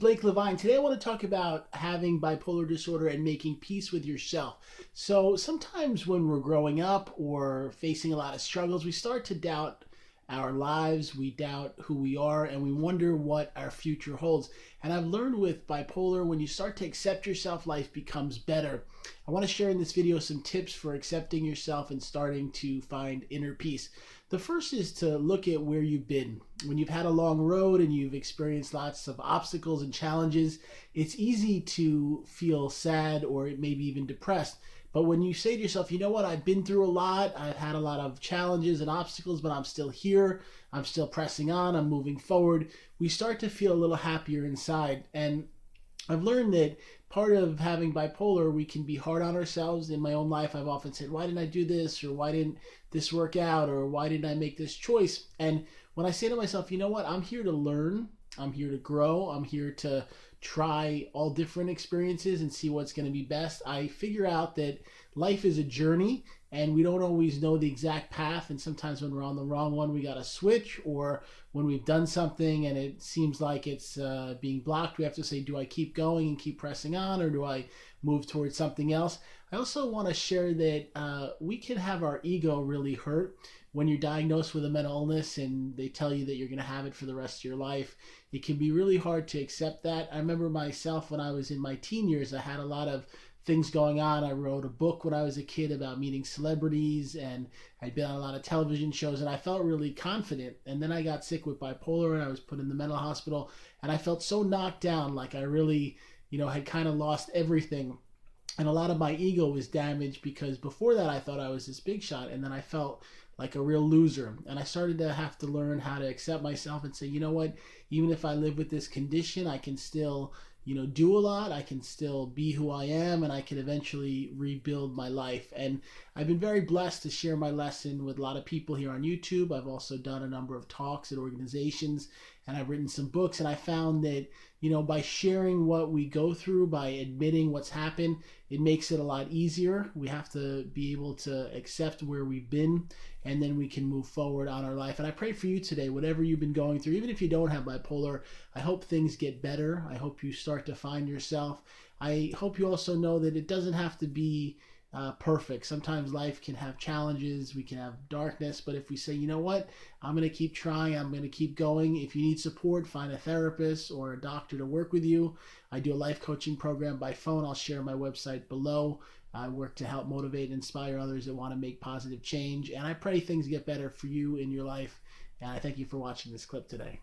Blake Levine. Today I want to talk about having bipolar disorder and making peace with yourself. So sometimes when we're growing up or facing a lot of struggles, we start to doubt our lives, we doubt who we are, and we wonder what our future holds. And I've learned with bipolar, when you start to accept yourself, life becomes better. I want to share in this video some tips for accepting yourself and starting to find inner peace. The first is to look at where you've been. When you've had a long road and you've experienced lots of obstacles and challenges, it's easy to feel sad or maybe even depressed. But when you say to yourself, you know what, I've been through a lot, I've had a lot of challenges and obstacles, but I'm still here, I'm still pressing on, I'm moving forward, we start to feel a little happier inside. And I've learned that part of having bipolar, we can be hard on ourselves. In my own life, I've often said, why didn't I do this? Or why didn't this work out? Or why didn't I make this choice? And when I say to myself, you know what, I'm here to learn, I'm here to grow, I'm here to try all different experiences and see what's going to be best, I figure out that life is a journey and we don't always know the exact path. And sometimes when we're on the wrong one, we got to switch, or when we've done something and it seems like it's being blocked, we have to say, do I keep going and keep pressing on, or do I move towards something else? I also want to share that we can have our ego really hurt when you're diagnosed with a mental illness and they tell you that you're going to have it for the rest of your life. It can be really hard to accept that. I remember myself when I was in my teen years, I had a lot of things going on. I wrote a book when I was a kid about meeting celebrities, and I'd been on a lot of television shows, and I felt really confident. And then I got sick with bipolar and I was put in the mental hospital, and I felt so knocked down, like I really, had kind of lost everything. And a lot of my ego was damaged because before that I thought I was this big shot, and then I felt like a real loser. And I started to have to learn how to accept myself and say, you know what, even if I live with this condition, I can still, do a lot. I can still be who I am, and I can eventually rebuild my life. And I've been very blessed to share my lesson with a lot of people here on YouTube. I've also done a number of talks at organizations, and I've written some books. And I found that, by sharing what we go through, by admitting what's happened, it makes it a lot easier. We have to be able to accept where we've been, and then we can move forward on our life. And I pray for you today, whatever you've been going through, even if you don't have bipolar, I hope things get better. I hope you start to find yourself. I hope you also know that it doesn't have to be perfect. Sometimes life can have challenges, we can have darkness, but if we say, you know what, I'm going to keep trying, I'm going to keep going. If you need support, find a therapist or a doctor to work with you. I do a life coaching program by phone. I'll share my website below. I work to help motivate and inspire others that want to make positive change, and I pray things get better for you in your life. And I thank you for watching this clip today.